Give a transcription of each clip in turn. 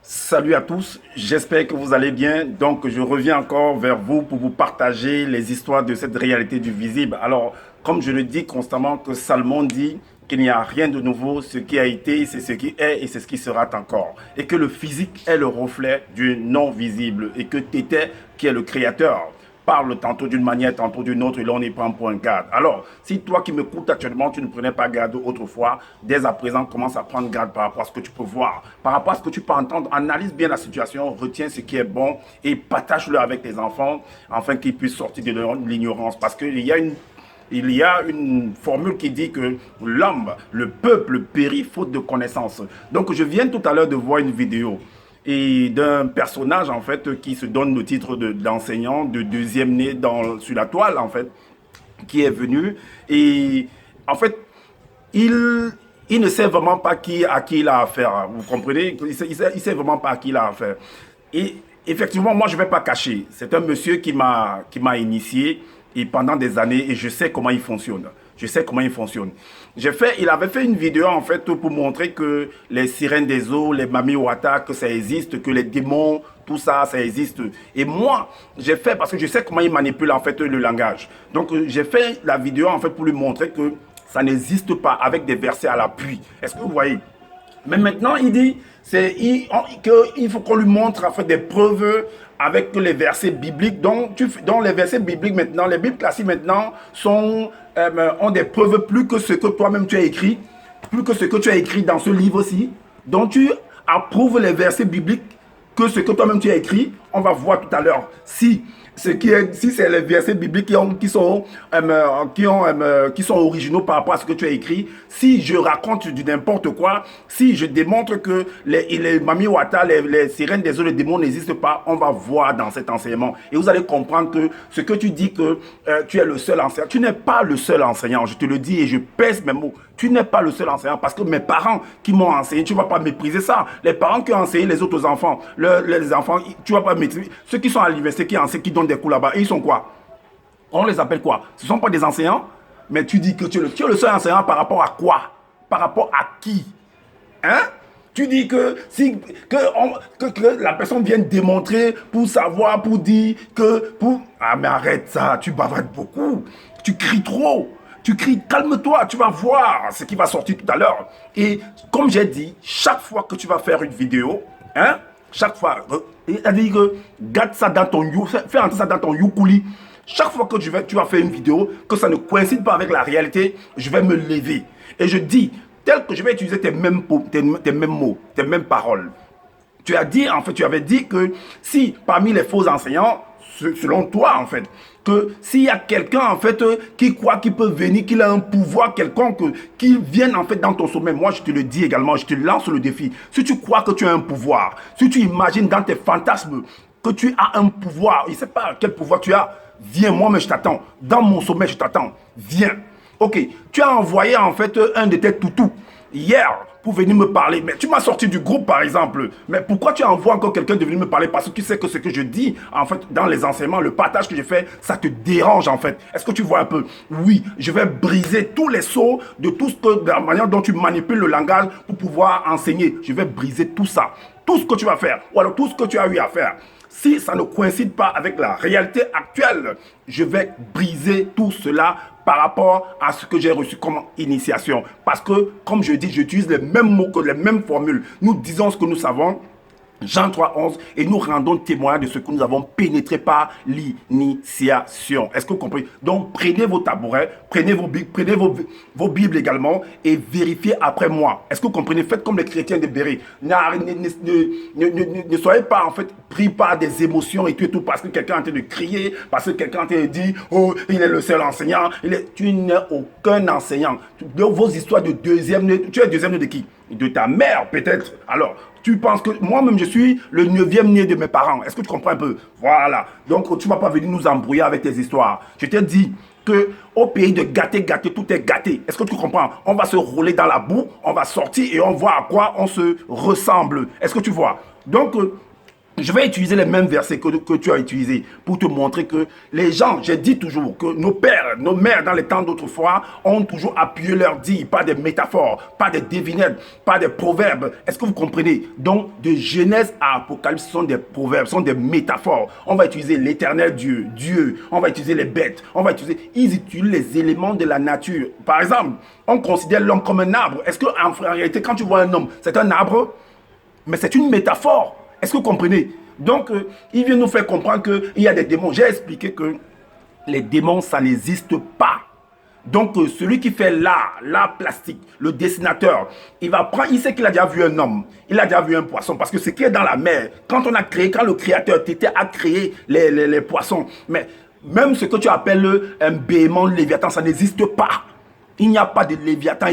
Salut à tous, j'espère que vous allez bien. Donc, je reviens encore vers vous pour vous partager les histoires de cette réalité du visible. Alors, comme je le dis constamment, que Salomon dit qu'il n'y a rien de nouveau, ce qui a été, c'est ce qui est et c'est ce qui sera encore. Et que le physique est le reflet du non visible et que Tété, qui est le créateur, parle tantôt d'une manière, tantôt d'une autre, et là on y prend point garde. Alors, si toi qui m'écoutes actuellement, tu ne prenais pas garde autrefois, dès à présent, commence à prendre garde par rapport à ce que tu peux voir, par rapport à ce que tu peux entendre, analyse bien la situation, retiens ce qui est bon et partage-le avec tes enfants, afin qu'ils puissent sortir de l'ignorance. Parce qu'il y a une formule qui dit que l'homme, le peuple périt faute de connaissance. Donc je viens tout à l'heure de voir une vidéo et d'un personnage en fait qui se donne le titre d'enseignant de deuxième né sur la toile en fait, qui est venu et en fait il, il ne sait vraiment pas à qui il a affaire. Vous comprenez? Il sait vraiment pas à qui il a affaire. Et effectivement, moi, je ne vais pas cacher. C'est un monsieur qui m'a initié et pendant des années et je sais comment il fonctionne. Je sais comment il fonctionne. Il avait fait une vidéo en fait pour montrer que les sirènes des eaux, les mami wata, que ça existe, que les démons, tout ça, ça existe. Et moi, j'ai fait parce que je sais comment il manipule en fait le langage. Donc j'ai fait la vidéo en fait pour lui montrer que ça n'existe pas avec des versets à l'appui. Est-ce que vous voyez? Mais maintenant, il dit qu'il faut qu'on lui montre en fait, des preuves avec les versets bibliques. Donc les versets bibliques maintenant, les Bibles classiques maintenant ont des preuves plus que ce que toi-même tu as écrit, plus que ce que tu as écrit dans ce livre-ci. Donc tu approuves les versets bibliques que ce que toi-même tu as écrit. On va voir tout à l'heure si c'est les versets bibliques qui sont originaux par rapport à ce que tu as écrit, si je raconte du n'importe quoi, si je démontre que les mami wata, les sirènes des eaux, les démons n'existent pas, on va voir dans cet enseignement. Et vous allez comprendre que ce que tu dis que tu es le seul enseignant, tu n'es pas le seul enseignant, je te le dis et je pèse mes mots. Tu n'es pas le seul enseignant parce que mes parents qui m'ont enseigné, tu ne vas pas mépriser ça. Les parents qui ont enseigné les autres enfants, les enfants, tu ne vas pas maîtriser. Ceux qui sont à l'université, qui enseignent, qui donnent des cours là-bas, et ils sont quoi? On les appelle quoi? Ce ne sont pas des enseignants, mais tu dis que tu es le seul enseignant par rapport à quoi? Par rapport à qui? Hein? Tu dis que que la personne vient démontrer pour savoir, pour dire que... Ah mais arrête ça, tu bavardes beaucoup. Tu cries trop. Tu cries, calme-toi, tu vas voir ce qui va sortir tout à l'heure. Et comme j'ai dit, chaque fois que tu vas faire une vidéo, hein, chaque fois, c'est-à-dire que garde ça dans ton fais entrer ça dans ton Yukuli. Chaque fois que tu vas faire une vidéo, que ça ne coïncide pas avec la réalité, je vais me lever. Et je dis, tel que je vais utiliser tes mêmes mots, tes mêmes paroles. Tu avais dit que si parmi les faux enseignants, selon toi en fait, que s'il y a quelqu'un en fait qui croit qu'il peut venir, qu'il a un pouvoir quelconque, qu'il vienne en fait dans ton sommet, moi je te le dis également, je te lance le défi. Si tu crois que tu as un pouvoir, si tu imagines dans tes fantasmes que tu as un pouvoir, je ne sais pas quel pouvoir tu as, viens, moi mais je t'attends. Dans mon sommet, je t'attends. Viens. Ok, tu as envoyé en fait un de tes toutous hier pour venir me parler. Mais tu m'as sorti du groupe par exemple. Mais pourquoi tu envoies encore quelqu'un de venir me parler? Parce que tu sais que ce que je dis en fait dans les enseignements, le partage que je fais, ça te dérange en fait. Est-ce que tu vois un peu? Oui, je vais briser tous les sceaux de de la manière dont tu manipules le langage pour pouvoir enseigner. Je vais briser tout ça. Tout ce que tu vas faire, ou alors tout ce que tu as eu à faire. Si ça ne coïncide pas avec la réalité actuelle, je vais briser tout cela par rapport à ce que j'ai reçu comme initiation. Parce que, comme je dis, j'utilise les mêmes mots, les mêmes formules. Nous disons ce que nous savons. Jean 3, 11, et nous rendons témoin de ce que nous avons pénétré par l'initiation. Est-ce que vous comprenez? Donc, prenez vos tabourets, prenez vos Bibles également et vérifiez après moi. Est-ce que vous comprenez? Faites comme les chrétiens de Béret. Ne soyez pas en fait pris par des émotions et tout parce que quelqu'un est en train de crier, parce que quelqu'un est en train de dire, oh, il est le seul enseignant. Tu n'es aucun enseignant. De vos histoires de deuxième né, tu es deuxième né de qui? De ta mère peut-être. Alors, tu penses que moi-même je suis le 9e né de mes parents. Est-ce que tu comprends un peu? Voilà. Donc tu ne vas pas venir nous embrouiller avec tes histoires. Je t'ai dit que au pays de gâter, tout est gâté. Est-ce que tu comprends? On va se rouler dans la boue, on va sortir et on voit à quoi on se ressemble. Est-ce que tu vois? Donc Je vais utiliser les mêmes versets que tu as utilisés pour te montrer que les gens, j'ai dit toujours que nos pères, nos mères dans les temps d'autrefois ont toujours appuyé leur dit, pas des métaphores, pas des devinettes, pas des proverbes. Est-ce que vous comprenez? Donc, de Genèse à Apocalypse, ce sont des proverbes, ce sont des métaphores. On va utiliser l'éternel Dieu, Dieu, on va utiliser les bêtes, ils utilisent les éléments de la nature. Par exemple, on considère l'homme comme un arbre. Est-ce qu'en réalité, quand tu vois un homme, c'est un arbre? Mais c'est une métaphore. Est-ce que vous comprenez? Donc, il vient nous faire comprendre qu'il y a des démons. J'ai expliqué que les démons, ça n'existe pas. Donc, celui qui fait l'art plastique, le dessinateur, il va prendre, il sait qu'il a déjà vu un homme, il a déjà vu un poisson, parce que ce qui est dans la mer, quand le créateur t'était à créer les poissons, mais même ce que tu appelles un béhémon, léviathan, ça n'existe pas. Il n'y a pas de léviathan.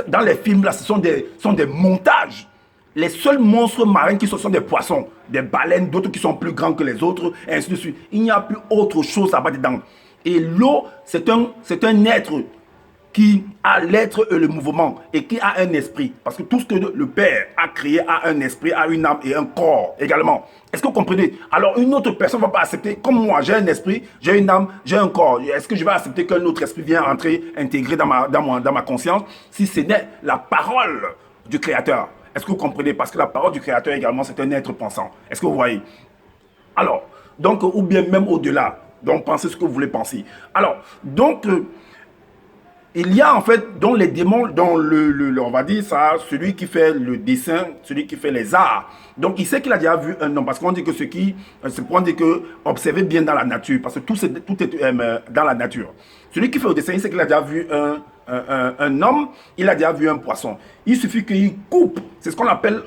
Dans les films, là, ce sont des montages. Les seuls monstres marins qui sont des poissons, des baleines, d'autres qui sont plus grands que les autres, et ainsi de suite. Il n'y a plus autre chose là-bas dedans. Et l'eau, c'est un être qui a l'être et le mouvement, et qui a un esprit. Parce que tout ce que le Père a créé a un esprit, a une âme et un corps également. Est-ce que vous comprenez? Alors une autre personne ne va pas accepter, comme moi, j'ai un esprit, j'ai une âme, j'ai un corps. Est-ce que je vais accepter qu'un autre esprit vienne entrer, intégrer dans ma conscience, si ce n'est la parole du Créateur? Est-ce que vous comprenez? Parce que la parole du Créateur également, c'est un être pensant. Est-ce que vous voyez? Alors, donc, ou bien même au-delà. Donc, pensez ce que vous voulez penser. Alors, donc, il y a en fait, dans les démons, dans on va dire ça, celui qui fait le dessin, celui qui fait les arts. Donc, il sait qu'il a déjà vu un homme. Parce qu'on dit que c'est pour dire que observez bien dans la nature. Parce que tout est dans la nature. Celui qui fait le dessin, il sait qu'il a déjà vu un homme, il a déjà vu un poisson. Il suffit qu'il coupe. C'est ce qu'on appelle,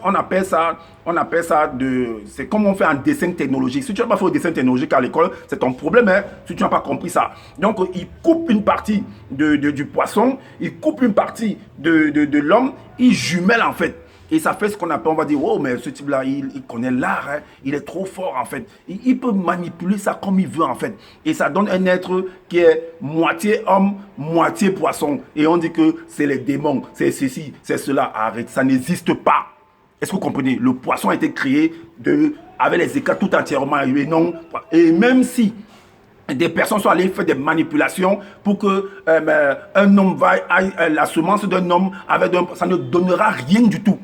c'est comme on fait un dessin technologique. Si tu n'as pas fait un dessin technologique à l'école, c'est ton problème, hein, si tu n'as pas compris ça. Donc, il coupe une partie du poisson, il coupe une partie de l'homme, il jumelle en fait. Et ça fait ce qu'on appelle, on va dire, oh, mais ce type-là, il connaît l'art, hein, il est trop fort, en fait. Il peut manipuler ça comme il veut, en fait. Et ça donne un être qui est moitié homme, moitié poisson. Et on dit que c'est les démons, c'est ceci, c'est cela. Arrête, ça n'existe pas. Est-ce que vous comprenez? Le poisson a été créé avec les écailles tout entièrement. Et même si des personnes sont allées faire des manipulations pour que un homme la semence d'un homme ça ne donnera rien du tout.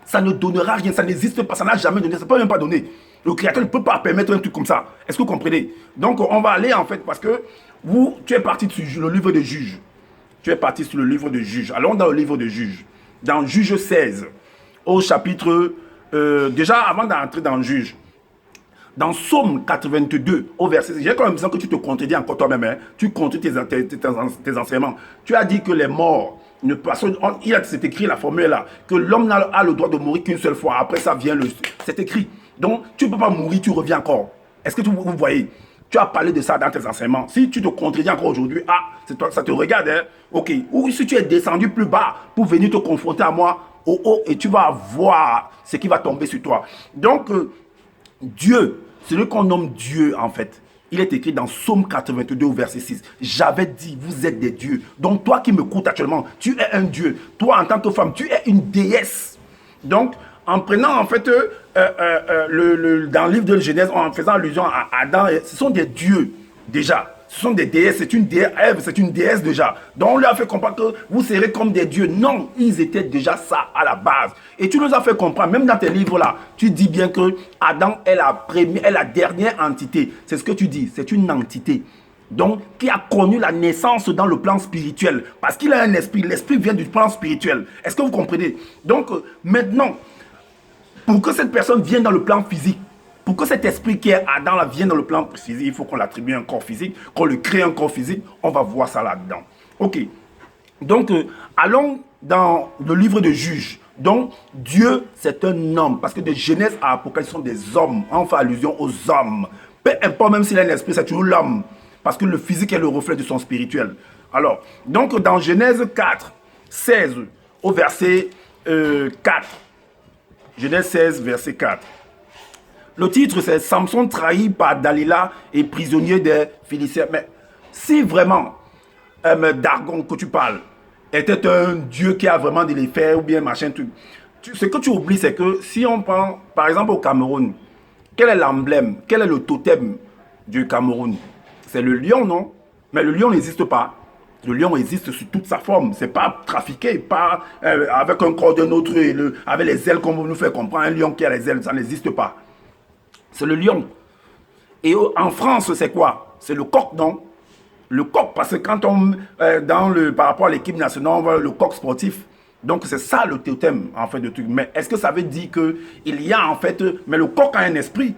Ça ne donnera rien, ça n'existe pas, ça n'a jamais donné, ça ne peut même pas donner. Le Créateur ne peut pas permettre un truc comme ça. Est-ce que vous comprenez? Donc, on va aller en fait, parce que tu es parti sur le livre de Juges. Tu es parti sur le livre de Juges. Allons dans le livre de Juges. Dans Juges 16, au chapitre... déjà, avant d'entrer dans Juges, dans Psaume 82, au verset... J'ai quand même l'impression que tu te contredis encore toi-même. Hein? Tu contredis tes enseignements. Tu as dit que les morts... C'est écrit la formule là, que l'homme n'a le droit de mourir qu'une seule fois. Après ça vient c'est écrit. Donc tu ne peux pas mourir, tu reviens encore. Est-ce que vous voyez? Tu as parlé de ça dans tes enseignements. Si tu te contredis encore aujourd'hui, c'est toi, ça te regarde, hein? Ok. Ou si tu es descendu plus bas pour venir te confronter à moi au haut, et tu vas voir ce qui va tomber sur toi. Donc Dieu, celui qu'on nomme Dieu en fait, il est écrit dans Psaume 82 au verset 6. J'avais dit, vous êtes des dieux. Donc toi qui me m'écoutes actuellement, tu es un dieu. Toi en tant que femme, tu es une déesse. Donc en prenant en fait dans le livre de Genèse, en faisant allusion à Adam, ce sont des dieux déjà. Ce sont des déesses, c'est une déesse, Ève, c'est une déesse déjà. Donc on leur a fait comprendre que vous serez comme des dieux. Non, ils étaient déjà ça à la base. Et tu nous as fait comprendre, même dans tes livres-là, tu dis bien que Adam est la dernière entité. C'est ce que tu dis, c'est une entité. Donc, qui a connu la naissance dans le plan spirituel. Parce qu'il a un esprit, l'esprit vient du plan spirituel. Est-ce que vous comprenez? Donc, maintenant, pour que cette personne vienne dans le plan physique, pour que cet esprit qui est Adam là vienne dans le plan physique, il faut qu'on l'attribue un corps physique, qu'on le crée un corps physique. On va voir ça là-dedans. Ok. Donc, allons dans le livre de Juges. Donc, Dieu, c'est un homme. Parce que de Genèse à Apocalypse, ce sont des hommes. On fait allusion aux hommes. Peu importe, même s'il a un esprit, c'est toujours l'homme. Parce que le physique est le reflet de son spirituel. Alors, donc, dans Genèse 4, 16, au verset 4. Genèse 16, verset 4. Le titre, c'est Samson trahi par Dalila et prisonnier des Philistins. Mais si vraiment Dagon que tu parles était un dieu qui a vraiment de l'effet ou bien machin, ce que tu oublies, c'est que si on prend, par exemple, au Cameroun, Quel est l'emblème? Quel est le totem du Cameroun? C'est le lion, non? Mais le lion n'existe pas. Le lion existe sous toute sa forme. C'est pas trafiqué, pas avec un corps d'un autre, avec les ailes, comme vous nous fait comprendre. Un lion qui a les ailes, ça n'existe pas. C'est le lion. Et en France, c'est quoi? C'est le coq, non? Le coq, parce que quand on, par rapport à l'équipe nationale, on voit le coq sportif. Donc c'est ça le totem, en fait, de truc. Mais est-ce que ça veut dire qu'il y a, en fait, mais le coq a un esprit.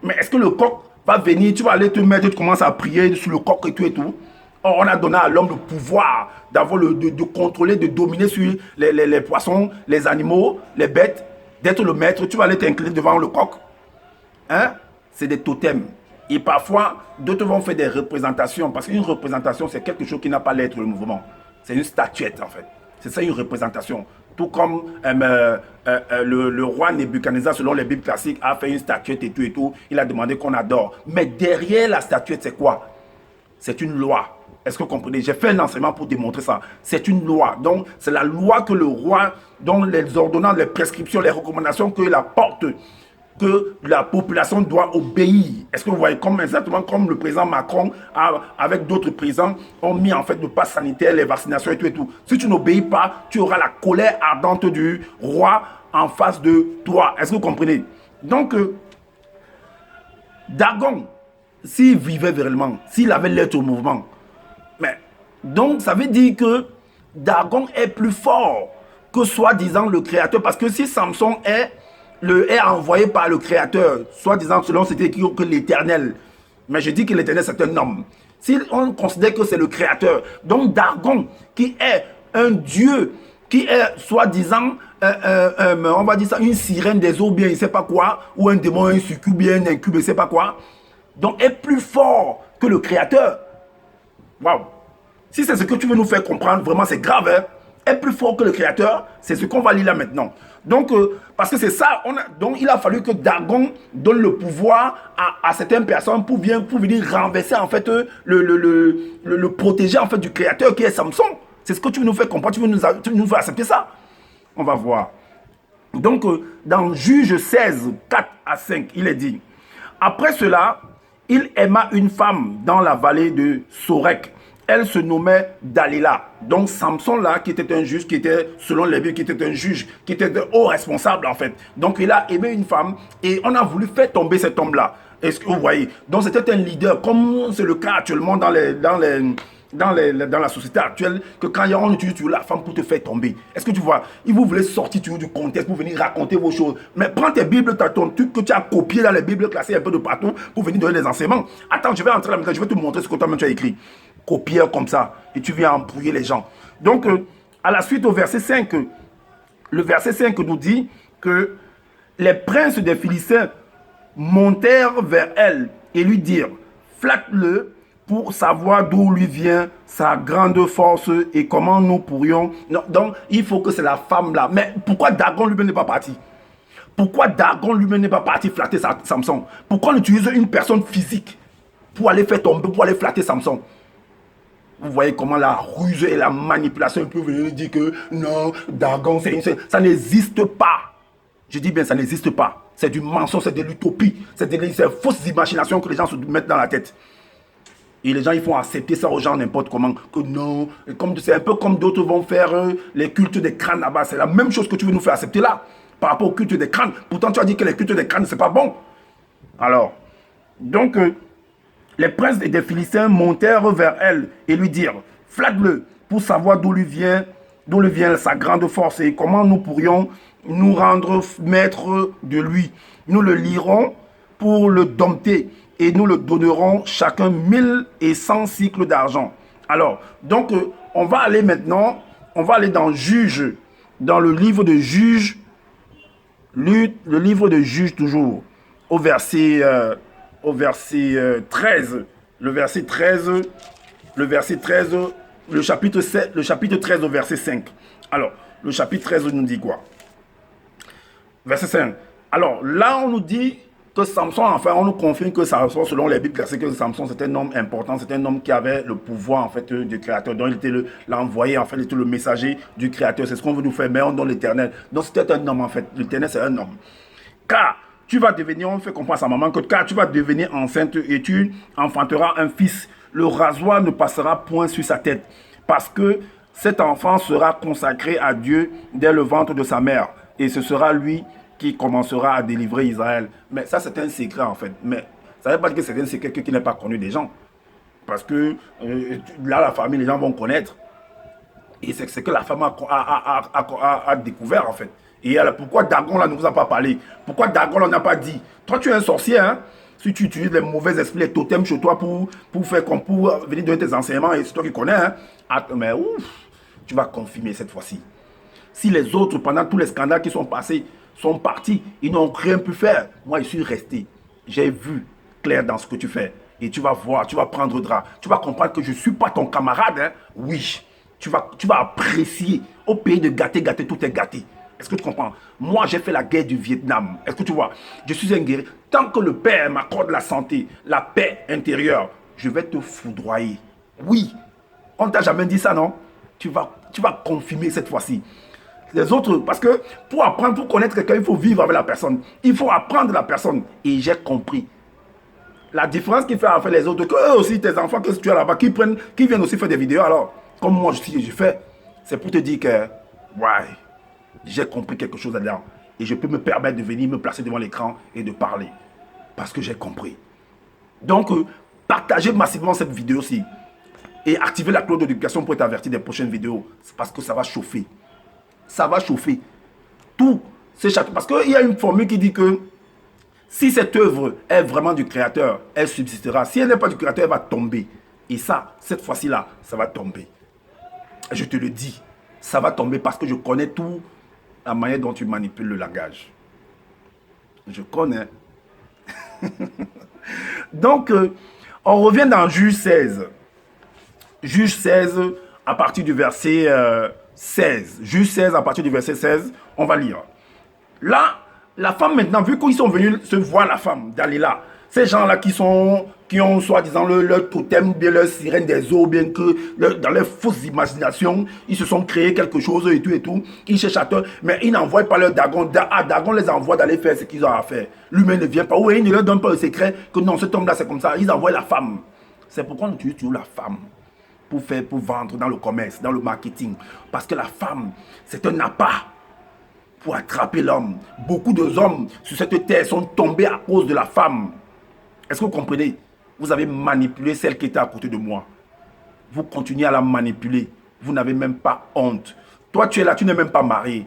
Mais est-ce que le coq va venir, tu vas aller te mettre, tu commences à prier sur le coq et tout et tout? Or, on a donné à l'homme le pouvoir d'avoir de contrôler, de dominer sur les poissons, les animaux, les bêtes, d'être le maître. Tu vas aller t'incliner devant le coq. Hein? C'est des totems. Et parfois, d'autres vont faire des représentations. Parce qu'une représentation, c'est quelque chose qui n'a pas l'être, le mouvement. C'est une statuette, en fait. C'est ça, une représentation. Tout comme le roi Nebuchadnezzar, selon les Bibles classiques, a fait une statuette et tout et tout. Il a demandé qu'on adore. Mais derrière la statuette, c'est quoi? C'est une loi. Est-ce que vous comprenez? J'ai fait un enseignement pour démontrer ça. C'est une loi. Donc, c'est la loi que le roi, dont les ordonnances, les prescriptions, les recommandations qu'il apporte, que la population doit obéir. Est-ce que vous voyez, exactement comme le président Macron, avec d'autres présidents, ont mis en fait le pass sanitaire, les vaccinations et tout et tout. Si tu n'obéis pas, tu auras la colère ardente du roi en face de toi. Est-ce que vous comprenez? Donc, Dagon, s'il vivait réellement, s'il avait l'être au mouvement, mais donc ça veut dire que Dagon est plus fort que soi-disant le créateur. Parce que si Samson est envoyé par le créateur, soi-disant selon c'était écrit que l'éternel, mais je dis que l'éternel c'est un homme. Si on considère que c'est le créateur, donc Dagon qui est un dieu, qui est soi-disant, on va dire ça, une sirène des eaux, bien, il ne sait pas quoi, ou un démon, un succube, bien, un incube, il ne sait pas quoi, donc est plus fort que le créateur. Waouh! Si c'est ce que tu veux nous faire comprendre, vraiment c'est grave, hein? Est plus fort que le créateur, c'est ce qu'on va lire là maintenant. Donc, parce que c'est ça, donc il a fallu que Dagon donne le pouvoir à certaines personnes pour venir renverser en fait le protéger en fait du créateur qui est Samson. C'est ce que tu veux nous faire comprendre, tu veux nous faire accepter ça. On va voir. Donc, dans Juge 16, 4 à 5, il est dit, après cela, il aima une femme dans la vallée de Sorek. Elle se nommait Dalila. Donc Samson là, qui était un juge, qui était, selon les Bibles, qui était un juge, qui était un haut responsable en fait. Donc il a aimé une femme et on a voulu faire tomber cet homme-là. Est-ce que vous voyez? Donc c'était un leader, comme c'est le cas actuellement dans la société actuelle, que quand on utilise la femme pour te faire tomber. Est-ce que tu vois? Il vous voulait sortir du contexte pour venir raconter vos choses. Mais prends tes Bibles, ton truc que tu as copié dans les Bibles classées un peu de partout pour venir donner des enseignements. Attends, je vais entrer là maintenant, je vais te montrer ce que toi-même tu as écrit. Copier comme ça, et tu viens embrouiller les gens. Donc, à la suite au verset 5, le verset 5 nous dit que les princes des Philistins montèrent vers elle et lui dirent, flatte-le pour savoir d'où lui vient sa grande force et comment nous pourrions... Non, donc, il faut que c'est la femme là. Mais pourquoi Dagon lui-même n'est pas parti? Pourquoi Dagon lui-même n'est pas parti flatter Samson? Pourquoi on utilise une personne physique pour aller faire tomber, pour aller flatter Samson? Vous voyez comment la ruse et la manipulation peut venir dire que non, Dagon, ça n'existe pas. Je dis bien, ça n'existe pas. C'est du mensonge, c'est de l'utopie. C'est des fausses imaginations que les gens se mettent dans la tête. Et les gens, ils font accepter ça aux gens n'importe comment. Que non, c'est un peu comme d'autres vont faire les cultes des crânes là-bas. C'est la même chose que tu veux nous faire accepter là. Par rapport au culte des crânes. Pourtant, tu as dit que les cultes des crânes, c'est pas bon. Alors, donc... les princes des Philistins montèrent vers elle et lui dirent, flatte-le pour savoir d'où lui vient sa grande force et comment nous pourrions nous rendre maîtres de lui. Nous le lirons pour le dompter et nous le donnerons chacun 1100 cycles d'argent. Alors, donc, on va aller maintenant, on va aller dans Juge, dans le livre de Juge, le livre de Juge toujours, au verset 13, le chapitre 13 au verset 5. Alors, le chapitre 13 nous dit quoi? Verset 5. Alors, là, on nous dit que Samson, enfin, on nous confirme que Samson, selon les Bibles classiques, que Samson, c'était un homme important, c'était un homme qui avait le pouvoir, en fait, du Créateur. Donc, il était l'envoyé, en fait, il était le messager du Créateur. C'est ce qu'on veut nous faire, mais on donne l'Éternel. Donc, c'était un homme, en fait. L'Éternel, c'est un homme. Car tu vas devenir, on fait comprendre à sa maman que car tu vas devenir enceinte et tu enfanteras un fils. Le rasoir ne passera point sur sa tête, parce que cet enfant sera consacré à Dieu dès le ventre de sa mère. Et ce sera lui qui commencera à délivrer Israël. Mais ça, c'est un secret en fait. Mais ça ne veut pas dire que c'est un secret qui n'est pas connu des gens. Parce que là, la famille, les gens vont connaître. Et c'est ce que la femme a découvert en fait. Et alors, pourquoi Dagon là ne vous a pas parlé? Pourquoi Dagon là n'a pas dit? Toi, tu es un sorcier, hein? Si tu utilises les mauvais esprits, les totems chez toi pour venir donner tes enseignements, et c'est toi qui connais, hein? Mais ouf, tu vas confirmer cette fois-ci. Si les autres, pendant tous les scandales qui sont passés, sont partis, ils n'ont rien pu faire. Moi, je suis resté. J'ai vu clair dans ce que tu fais. Et tu vas voir, tu vas prendre drap. Tu vas comprendre que je ne suis pas ton camarade, hein? Oui. Tu vas apprécier. Au pays de gâter, tout est gâté. Est-ce que tu comprends? Moi, j'ai fait la guerre du Vietnam. Est-ce que tu vois? Je suis un guerrier. Tant que le Père m'accorde la santé, la paix intérieure, je vais te foudroyer. Oui. On ne t'a jamais dit ça, non? Tu vas confirmer cette fois-ci. Les autres, parce que pour apprendre, pour connaître quelqu'un, il faut vivre avec la personne. Il faut apprendre la personne. Et j'ai compris. La différence qui fait avec les autres, que eux aussi, tes enfants que tu as là-bas, qui viennent aussi faire des vidéos, alors, comme moi, je fais, c'est pour te dire que, ouais, j'ai compris quelque chose là-dedans. Et je peux me permettre de venir me placer devant l'écran et de parler. Parce que j'ai compris. Donc, partagez massivement cette vidéo-ci. Et activez la cloche de notification pour être averti des prochaines vidéos. C'est parce que ça va chauffer. Ça va chauffer. Tout, c'est chaque... Parce qu'il y a une formule qui dit que si cette œuvre est vraiment du créateur, elle subsistera. Si elle n'est pas du créateur, elle va tomber. Et ça, cette fois-ci-là, ça va tomber. Je te le dis. Ça va tomber parce que je connais tout la manière dont tu manipules le langage. Je connais. Donc, on revient dans Juge 16. Juge 16, à partir du verset 16. Juge 16, à partir du verset 16, on va lire. Là, la femme maintenant, vu qu'ils sont venus se voir la femme d'aller là, ces gens-là qui ont soi-disant leur totem, bien leur sirène des eaux, bien que dans leurs fausses imaginations, ils se sont créés quelque chose et tout. Ils cherchent à toi, mais ils n'envoient pas leur Dagon. Dagon les envoie d'aller faire ce qu'ils ont à faire. Lui-même ne vient pas. Oui, il ne leur donne pas le secret que non, cet homme-là c'est comme ça. Ils envoient la femme. C'est pourquoi on utilise toujours la femme pour vendre dans le commerce, dans le marketing. Parce que la femme, c'est un appât pour attraper l'homme. Beaucoup d'hommes sur cette terre sont tombés à cause de la femme. Est-ce que vous comprenez? Vous avez manipulé celle qui était à côté de moi. Vous continuez à la manipuler. Vous n'avez même pas honte. Toi, tu es là, tu n'es même pas marié.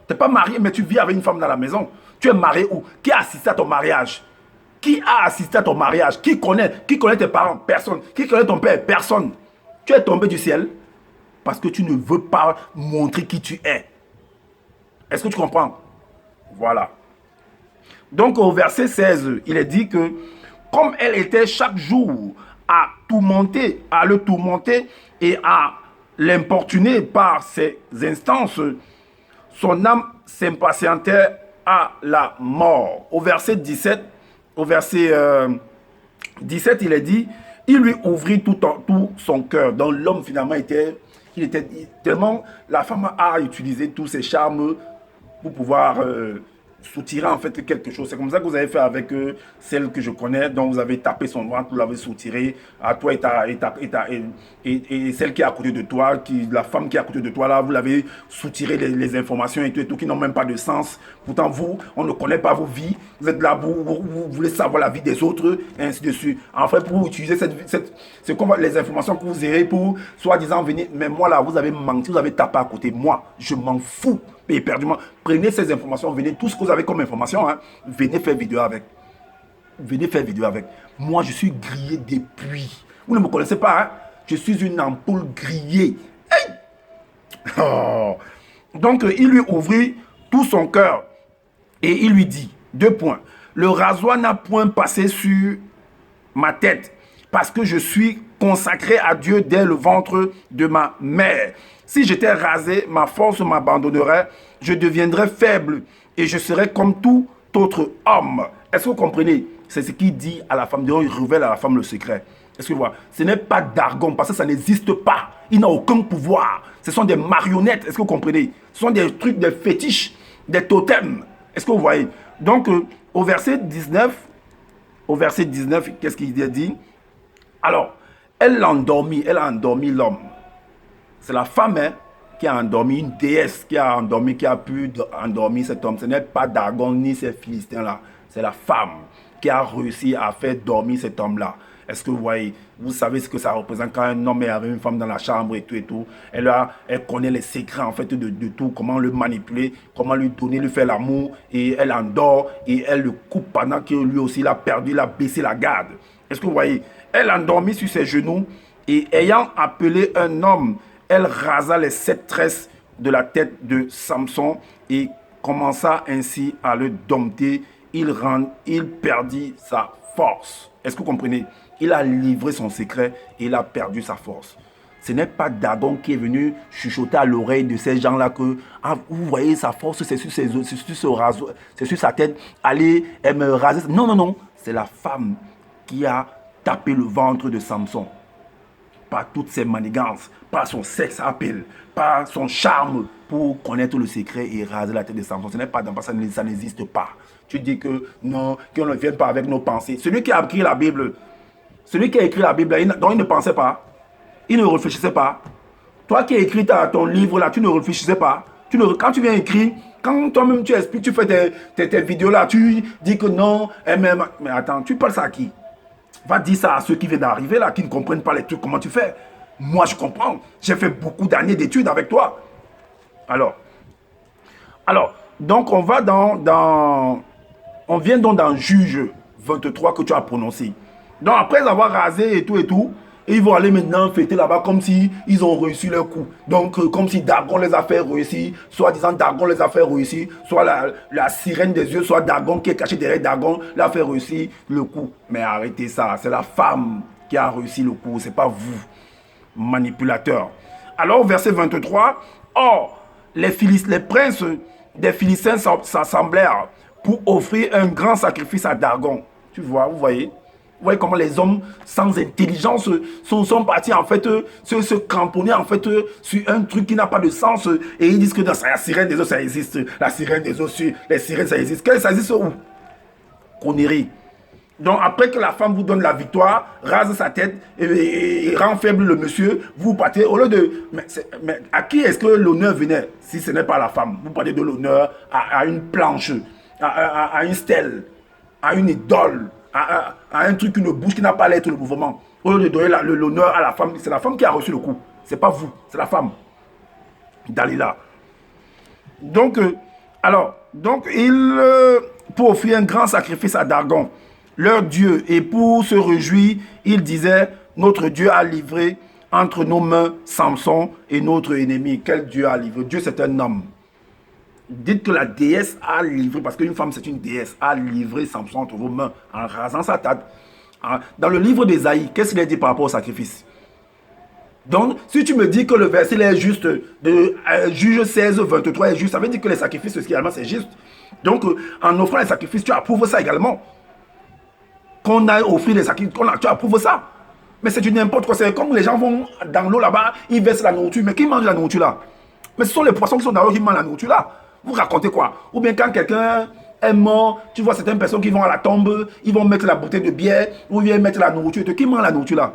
Tu n'es pas marié, mais tu vis avec une femme dans la maison. Tu es marié où? Qui a assisté à ton mariage? Qui a assisté à ton mariage? Qui connaît tes parents? Personne. Qui connaît ton père? Personne. Tu es tombé du ciel parce que tu ne veux pas montrer qui tu es. Est-ce que tu comprends? Voilà. Donc au verset 16, il est dit que comme elle était chaque jour à le tourmenter et à l'importuner par ses instances, son âme s'impatientait à la mort. Au verset 17, il est dit, il lui ouvrit tout son cœur. Donc l'homme finalement était tellement, la femme a utilisé tous ses charmes pour pouvoir soutirer en fait quelque chose. C'est comme ça que vous avez fait avec celle que je connais, dont vous avez tapé son ventre, vous l'avez soutiré à toi et celle qui est à côté de toi, la femme qui est à côté de toi là, vous l'avez soutiré les informations et tout qui n'ont même pas de sens. Pourtant vous, on ne connaît pas vos vies, vous êtes là, vous voulez savoir la vie des autres et ainsi de suite. En fait, pour utiliser les informations que vous aurez pour soi-disant venir, mais moi là, vous avez menti, vous avez tapé à côté. Moi, je m'en fous. Et éperdument, prenez ces informations, venez, tout ce que vous avez comme information, hein, venez faire vidéo avec. Venez faire vidéo avec. Moi, je suis grillé depuis. Vous ne me connaissez pas, hein? Je suis une ampoule grillée. Hey! Oh. Donc, il lui ouvrit tout son cœur et il lui dit, 2 points, le rasoir n'a point passé sur ma tête parce que je suis consacré à Dieu dès le ventre de ma mère. Si j'étais rasé, ma force m'abandonnerait, je deviendrais faible et je serais comme tout autre homme. Est-ce que vous comprenez? C'est ce qu'il dit à la femme. Il révèle à la femme le secret. Est-ce que vous voyez? Ce n'est pas d'argon parce que ça n'existe pas. Il n'a aucun pouvoir. Ce sont des marionnettes. Est-ce que vous comprenez? Ce sont des trucs, des fétiches, des totems. Est-ce que vous voyez? Donc, au verset 19, qu'est-ce qu'il dit? Alors, elle a endormi l'homme. C'est la femme hein, qui a endormi, une déesse qui a endormi, qui a pu endormir cet homme. Ce n'est pas Dagon ni ces Philistins-là. C'est la femme qui a réussi à faire dormir cet homme-là. Est-ce que vous voyez, vous savez ce que ça représente quand un homme est avec une femme dans la chambre et tout et tout. Elle connaît les secrets en fait de tout, comment le manipuler, comment lui donner, lui faire l'amour. Et elle endort et elle le coupe pendant que lui aussi il a perdu, il a baissé la garde. Est-ce que vous voyez? Elle a endormi sur ses genoux et ayant appelé un homme, elle rasa les 7 tresses de la tête de Samson et commença ainsi à le dompter. Il perdit sa force. Est-ce que vous comprenez? Il a livré son secret et il a perdu sa force. Ce n'est pas Dagon qui est venu chuchoter à l'oreille de ces gens-là que vous voyez sa force, c'est sur ses os, c'est sur sa tête. Allez, elle me rase. Non, non, non. C'est la femme qui a tapé le ventre de Samson. Par toutes ses manigances, par son sexe appel, par son charme pour connaître le secret et raser la tête de Samson. Ce n'est pas dans ça n'existe pas. Tu dis que non, qu'on ne vienne pas avec nos pensées. Celui qui a écrit la Bible, donc il ne pensait pas, il ne réfléchissait pas. Toi qui as écrit ton livre là, tu ne réfléchissais pas. Quand tu viens écrire, quand toi-même tu expliques, tu fais tes vidéos là, tu dis que non, mais attends, tu parles ça à qui? Va dire ça à ceux qui viennent d'arriver là, qui ne comprennent pas les trucs, comment tu fais. Moi, je comprends. J'ai fait beaucoup d'années d'études avec toi. Alors, donc on va on vient donc dans Juge 23 que tu as prononcé. Donc après avoir rasé et tout, ils vont aller maintenant fêter là-bas comme si ils ont réussi leur coup. Donc comme si Dagon les a fait réussir, soit disant Dagon les a fait réussir, soit la sirène des yeux, soit Dagon qui est caché derrière Dagon, l'a fait réussir le coup. Mais arrêtez ça, c'est la femme qui a réussi le coup, c'est pas vous, manipulateur. Alors verset 23, or les princes des Philistins s'assemblèrent pour offrir un grand sacrifice à Dagon. Tu vois, vous voyez? Vous voyez comment les hommes sans intelligence sont partis en fait se cramponner en fait sur un truc qui n'a pas de sens et ils disent que dans la sirène des eaux ça existe, la sirène des eaux, les sirènes ça existe. Ça existe où? Connerie. Donc après que la femme vous donne la victoire, rase sa tête et rend faible le monsieur, vous partez au lieu de... Mais à qui est-ce que l'honneur venait si ce n'est pas la femme? Vous parlez de l'honneur à une planche, à une stèle, à une idole, à un truc, une bouche qui n'a pas l'être, le mouvement. Au lieu de donner l'honneur à la femme, c'est la femme qui a reçu le coup. C'est pas vous, c'est la femme. Dalila. Donc, pour offrir un grand sacrifice à Dagon, leur Dieu, et pour se réjouir, il disait, notre Dieu a livré entre nos mains Samson et notre ennemi. Quel Dieu a livré? Dieu, c'est un homme. Dites que la déesse a livré, parce qu'une femme c'est une déesse, a livré Samson entre vos mains en rasant sa tête. Dans le livre d'Ésaïe, qu'est-ce qu'il a dit par rapport au sacrifice? Donc, si tu me dis que le verset est juste, de Juge 16, 23 est juste, ça veut dire que les sacrifices, également, c'est juste. Donc, en offrant les sacrifices, tu approuves ça également. Qu'on a offert les sacrifices, tu approuves ça. Mais c'est du n'importe quoi. C'est comme les gens vont dans l'eau là-bas, ils versent la nourriture. Mais qui mange la nourriture là? Mais ce sont les poissons qui sont dans l'eau qui mangent la nourriture là. Vous racontez quoi? Ou bien quand quelqu'un est mort, tu vois certaines personnes qui vont à la tombe, ils vont mettre la bouteille de bière, ou bien mettre la nourriture. Qui mange la nourriture là?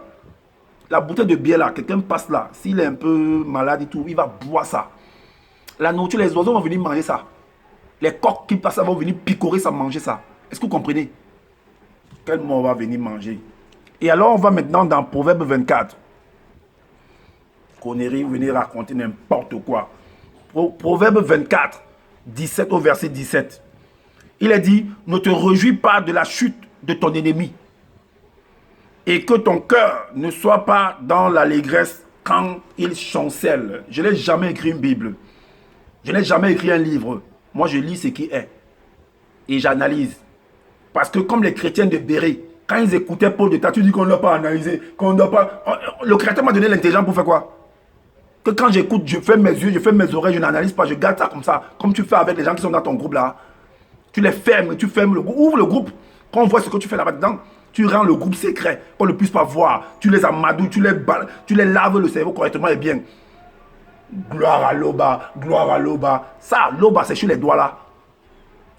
La bouteille de bière là, quelqu'un passe là, s'il est un peu malade et tout, il va boire ça. La nourriture, les oiseaux vont venir manger ça. Les coqs qui passent là vont venir picorer ça, manger ça. Est-ce que vous comprenez? Quel mot va venir manger? Et alors on va maintenant dans Proverbe 24. Connerie, venir raconter n'importe quoi. Proverbe 24, 17 au verset 17. Il est dit, ne te réjouis pas de la chute de ton ennemi, et que ton cœur ne soit pas dans l'allégresse quand il chancelle. Je n'ai jamais écrit une Bible. Je n'ai jamais écrit un livre. Moi, je lis ce qui est. Et j'analyse. Parce que comme les chrétiens de Béret, quand ils écoutaient Paul de Tarse, tu dis qu'on ne l'a pas analysé, qu'on ne doit pas... Le chrétien m'a donné l'intelligence pour faire quoi? Que quand j'écoute, je fais mes yeux, je fais mes oreilles, je n'analyse pas, je garde ça comme ça. Comme tu fais avec les gens qui sont dans ton groupe là. Tu les fermes, tu fermes le groupe, ouvre le groupe. Quand on voit ce que tu fais là-bas dedans, tu rends le groupe secret, qu'on ne puisse pas voir. Tu les amadouilles, tu les laves le cerveau correctement et bien. Gloire à Loba, gloire à Loba. Ça, Loba, c'est sur les doigts là.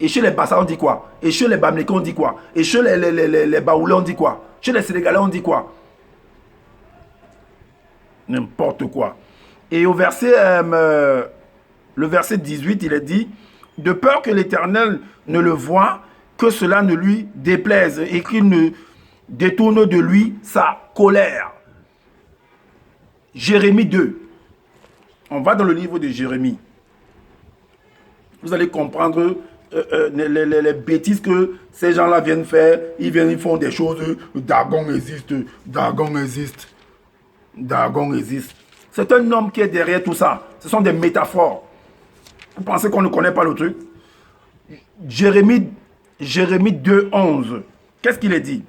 Et chez les Bassa, on dit quoi? Et chez les Bamileke, on dit quoi? Et chez les Baoulés, on dit quoi? Chez les Sénégalais, on dit quoi? N'importe quoi. Et au verset, le verset 18, il est dit, de peur que l'Éternel ne le voie, que cela ne lui déplaise et qu'il ne détourne de lui sa colère. Jérémie 2. On va dans le livre de Jérémie. Vous allez comprendre les bêtises que ces gens-là viennent faire. Ils font des choses. Dagon existe. Dagon existe. Dagon existe. C'est un homme qui est derrière tout ça. Ce sont des métaphores. Vous pensez qu'on ne connaît pas le truc? Jérémie 2:11. Qu'est-ce qu'il est dit?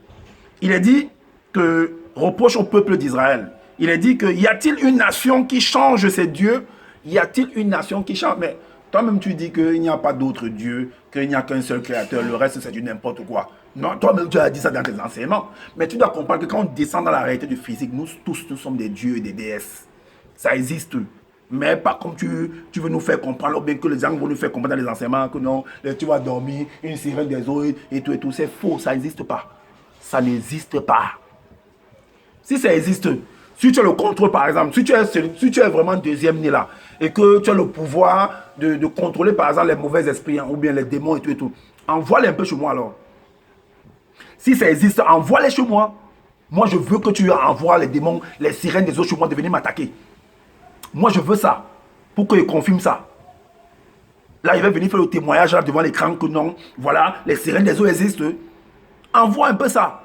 Il est dit que reproche au peuple d'Israël. Il est dit que y a-t-il une nation qui change ses dieux? Y a-t-il une nation qui change? Mais toi-même tu dis qu'il n'y a pas d'autre Dieu, qu'il n'y a qu'un seul créateur, le reste c'est du n'importe quoi. Non, toi-même tu as dit ça dans tes enseignements. Mais tu dois comprendre que quand on descend dans la réalité du physique, nous tous nous sommes des dieux et des déesses. Ça existe. Mais pas comme tu veux nous faire comprendre, ou bien que les gens vont nous faire comprendre dans les enseignements que non, tu vas dormir, une sirène des eaux et tout. C'est faux, ça n'existe pas. Ça n'existe pas. Si ça existe, si tu as le contrôle par exemple, si tu es vraiment deuxième né là, et que tu as le pouvoir de contrôler par exemple les mauvais esprits, hein, ou bien les démons et tout, envoie-les un peu chez moi alors. Si ça existe, envoie-les chez moi. Moi je veux que tu envoies les démons, les sirènes des eaux chez moi de venir m'attaquer. Moi je veux ça, pour qu'ils confirment ça. Là il va venir faire le témoignage là, devant l'écran que non, voilà, les sirènes des eaux existent. Envoie un peu ça.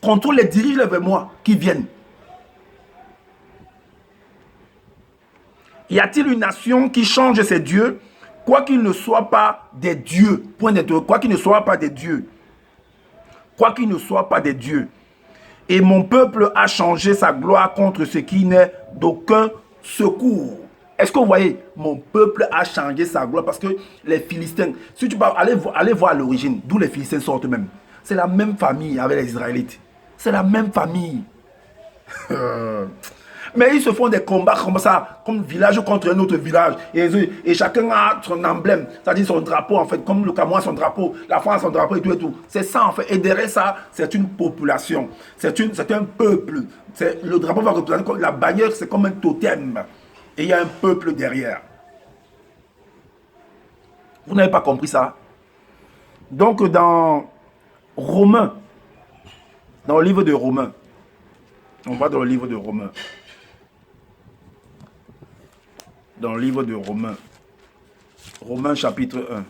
Contrôle les dirige vers moi qui viennent. Y a-t-il une nation qui change ses dieux, quoi qu'il ne soit pas des dieux? Point d'interrogation. Quoi qu'il ne soit pas des dieux. Quoi qu'il ne soit pas des dieux. Et mon peuple a changé sa gloire contre ce qui n'est d'aucun secours. Est-ce que vous voyez? Mon peuple a changé sa gloire parce que les Philistins, si tu parles, allez voir l'origine, d'où les Philistins sortent eux-mêmes. C'est la même famille avec les Israélites. C'est la même famille. Mais ils se font des combats comme ça, comme village contre un autre village. Et chacun a son emblème, c'est-à-dire son drapeau en fait, comme le Cameroun a son drapeau, la France a son drapeau et tout et tout. C'est ça en fait. Et derrière ça, c'est une population. C'est un peuple. Le drapeau va représenter, la bannière c'est comme un totem. Et il y a un peuple derrière. Vous n'avez pas compris ça? Donc dans Romains, dans le livre de Romains, on va dans le livre de Romains. Dans le livre de Romains. Romains chapitre 1.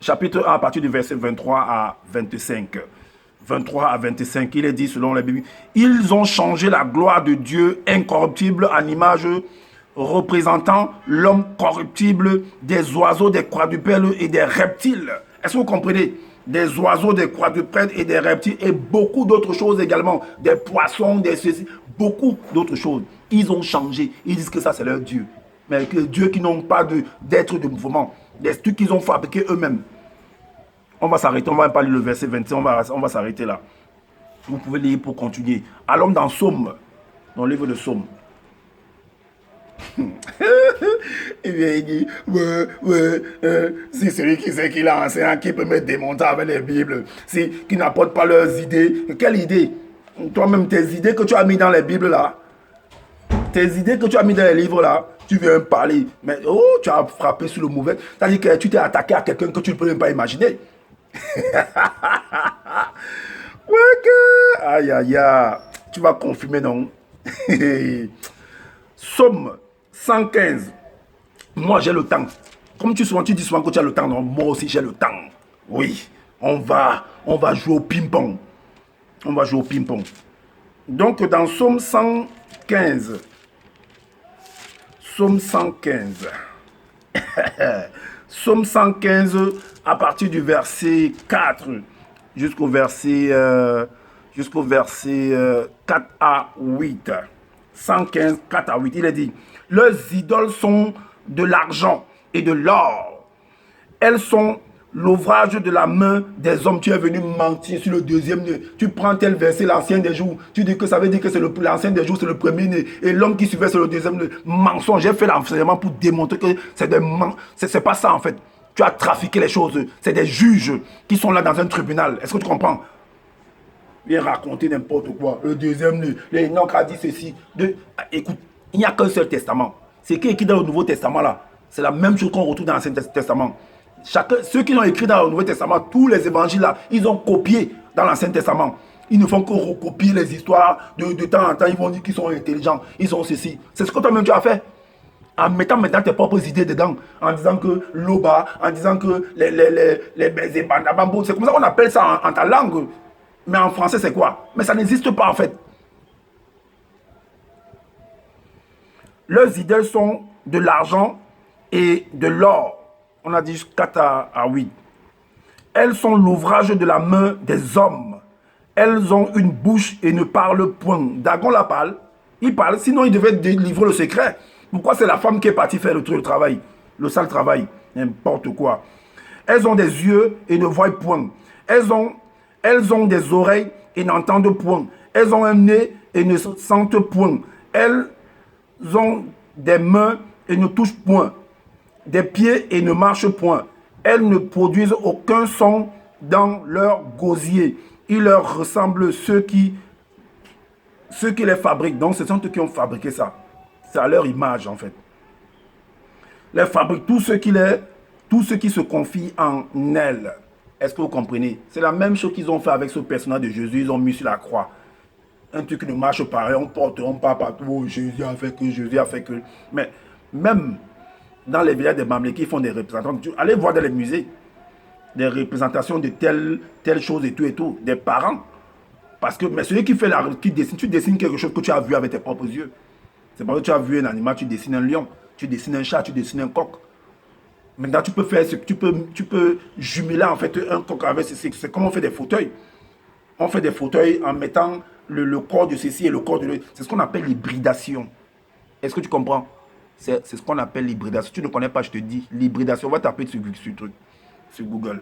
Chapitre 1 à partir du verset 23 à 25. 23 à 25, il est dit selon la Bible, ils ont changé la gloire de Dieu incorruptible en image représentant l'homme corruptible, des oiseaux, des quadrupèdes et des reptiles. Est-ce que vous comprenez? Des oiseaux, des quadrupèdes et des reptiles et beaucoup d'autres choses également. Des poissons, des ceci, beaucoup d'autres choses. Ils ont changé. Ils disent que ça c'est leur Dieu. Mais que Dieu qui n'ont pas d'être de mouvement. Des trucs qu'ils ont fabriqués eux-mêmes. On va s'arrêter, on va pas lire le verset 25, on va s'arrêter là. Vous pouvez lire pour continuer. Allons dans Somme, dans le livre de Somme. Et bien il dit, si celui qui sait qu'il a enseignant, qui peut me démonter avec les Bibles, qui n'apporte pas leurs idées. Quelle idée? Toi-même, tes idées que tu as mis dans les Bibles là, tes idées que tu as mis dans les livres là, tu viens parler, mais tu as frappé sur le mauvais. C'est-à-dire que tu t'es attaqué à quelqu'un que tu ne peux même pas imaginer. Aïe, aïe, aïe. Tu vas confirmer, non? Somme 115. Moi, j'ai le temps. Comme tu dis souvent que tu as le temps, non? Moi aussi, j'ai le temps. Oui, on va jouer au ping-pong. On va jouer au ping-pong. Donc, dans Somme 115. Somme 115. Somme 115 à partir du verset 4 jusqu'au verset 4 à 8. 115, 4 à 8. Il est dit, leurs idoles sont de l'argent et de l'or. Elles sont l'ouvrage de la main des hommes. Tu es venu mentir sur le deuxième né. Tu prends tel verset, l'ancien des jours. Tu dis que ça veut dire que c'est l'ancien des jours, c'est le premier né. Et l'homme qui suivait, c'est le deuxième né. Mensonge. J'ai fait l'enseignement pour démontrer que c'est des mensonges. C'est pas ça en fait. Tu as trafiqué les choses. C'est des juges qui sont là dans un tribunal. Est-ce que tu comprends? Viens raconter n'importe quoi. Le deuxième né. L'Enoch a dit ceci. Écoute, il n'y a qu'un seul testament. C'est qui est écrit dans le Nouveau Testament là. C'est la même chose qu'on retrouve dans l'Ancien Testament. Ceux qui l'ont écrit dans le Nouveau Testament, tous les évangiles là, ils ont copié dans l'Ancien Testament. Ils ne font que recopier les histoires de temps en temps. Ils vont dire qu'ils sont intelligents. Ils ont ceci. C'est ce que toi-même tu as fait. En mettant maintenant tes propres idées dedans. En disant que l'Oba, en disant que les Bézébandabambo. C'est comme ça qu'on appelle ça en ta langue. Mais en français, c'est quoi? Mais ça n'existe pas en fait. Leurs idées sont de l'argent et de l'or. On a dit 4 à 8. Elles sont l'ouvrage de la main des hommes. Elles ont une bouche et ne parlent point. Dagon la parle. Il parle, sinon il devait délivrer le secret. Pourquoi c'est la femme qui est partie faire le travail? Le sale travail. N'importe quoi. Elles ont des yeux et ne voient point. Elles ont des oreilles et n'entendent point. Elles ont un nez et ne sentent point. Elles ont des mains et ne touchent point. Des pieds et ne marchent point. Elles ne produisent aucun son dans leur gosier. Il leur ressemble ceux qui les fabriquent. Donc ce sont eux qui ont fabriqué ça. C'est à leur image en fait. Les fabriquent tous ceux qui se confient en elles. Est-ce que vous comprenez? C'est la même chose qu'ils ont fait avec ce personnage de Jésus. Ils ont mis sur la croix. Un truc qui ne marche pas. On part partout. Oh, Jésus a fait que, Jésus a fait que. Mais même dans les villages des Mamelékis, ils font des représentations. Allez voir dans les musées. Des représentations de telle chose et tout. Des parents. Parce que mais celui qui fait qui dessine, tu dessines quelque chose que tu as vu avec tes propres yeux. C'est parce que tu as vu un animal, tu dessines un lion. Tu dessines un chat, tu dessines un coq. Maintenant, tu peux faire tu peux jumeler en fait un coq avec ceci. C'est comme on fait des fauteuils. On fait des fauteuils en mettant le corps de ceci et le corps de l'autre. C'est ce qu'on appelle l'hybridation. Est-ce que tu comprends? C'est ce qu'on appelle l'hybridation. Si tu ne connais pas, je te dis. L'hybridation, on va taper sur Google.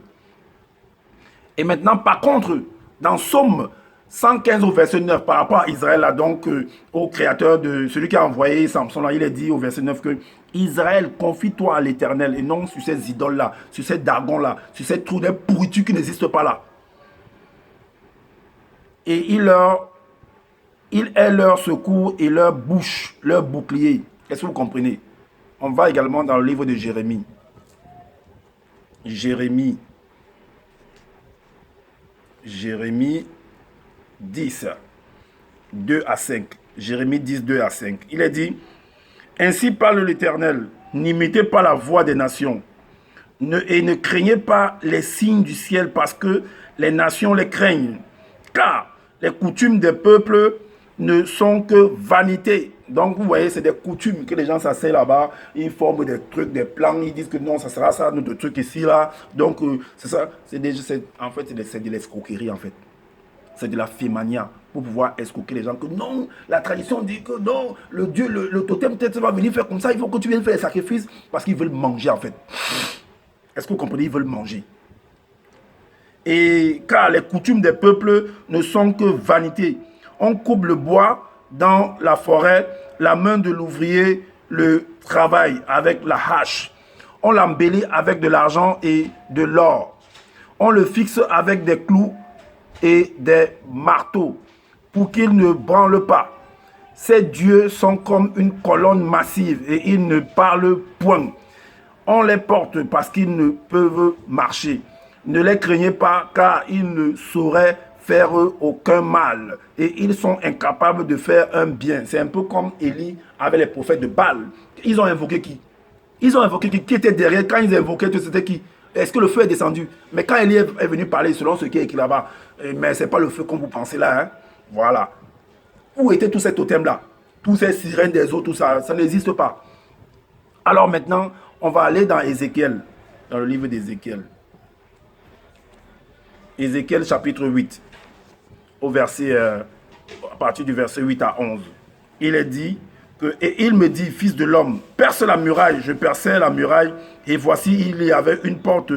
Et maintenant, par contre, dans Somme 115 au verset 9, par rapport à Israël, là, donc au créateur de celui qui a envoyé Samson, là, il est dit au verset 9 que Israël, confie-toi à l'Éternel et non sur ces idoles-là, sur ces dragons-là, sur ces trous de pourriture qui n'existent pas là. Et il est leur secours et leur bouche, leur bouclier. Est-ce que vous comprenez? On va également dans le livre de Jérémie. Jérémie 10, 2 à 5. Jérémie 10, 2 à 5. Il est dit, ainsi parle l'Éternel, n'imitez pas la voix des nations, et ne craignez pas les signes du ciel, parce que les nations les craignent. Car les coutumes des peuples ne sont que vanité. Donc vous voyez, c'est des coutumes que les gens s'asseyent là-bas, ils forment des trucs, des plans, ils disent que non, ça sera ça, notre truc ici, là. Donc c'est ça, en fait, c'est de l'escroquerie en fait. C'est de la fémania pour pouvoir escroquer les gens que non, la tradition dit que non, le Dieu, le totem peut-être va venir faire comme ça, il faut que tu viennes faire les sacrifices parce qu'ils veulent manger en fait. Est-ce que vous comprenez? Ils veulent manger. Et car les coutumes des peuples ne sont que vanité. On coupe le bois dans la forêt, la main de l'ouvrier le travaille avec la hache. On l'embellit avec de l'argent et de l'or. On le fixe avec des clous et des marteaux pour qu'il ne branle pas. Ces dieux sont comme une colonne massive et ils ne parlent point. On les porte parce qu'ils ne peuvent marcher. Ne les craignez pas car ils ne sauraient faire aucun mal et ils sont incapables de faire un bien. C'est un peu comme Élie avec les prophètes de Baal. Ils ont invoqué qui? Ils ont invoqué qui était derrière? Quand ils invoquaient, c'était qui? Est-ce que le feu est descendu? Mais quand Élie est venu parler selon ce qui est écrit là-bas, mais ce n'est pas le feu comme vous pensez là. Hein? Voilà. Où étaient tous ces totems-là? Tous ces sirènes des eaux, tout ça, ça n'existe pas. Alors maintenant, on va aller dans Ézéchiel, dans le livre d'Ézéchiel. Ézéchiel chapitre 8, à partir du verset 8 à 11. Il est dit que, et il me dit, fils de l'homme, perce la muraille. Je perçai la muraille, et voici, il y avait une porte,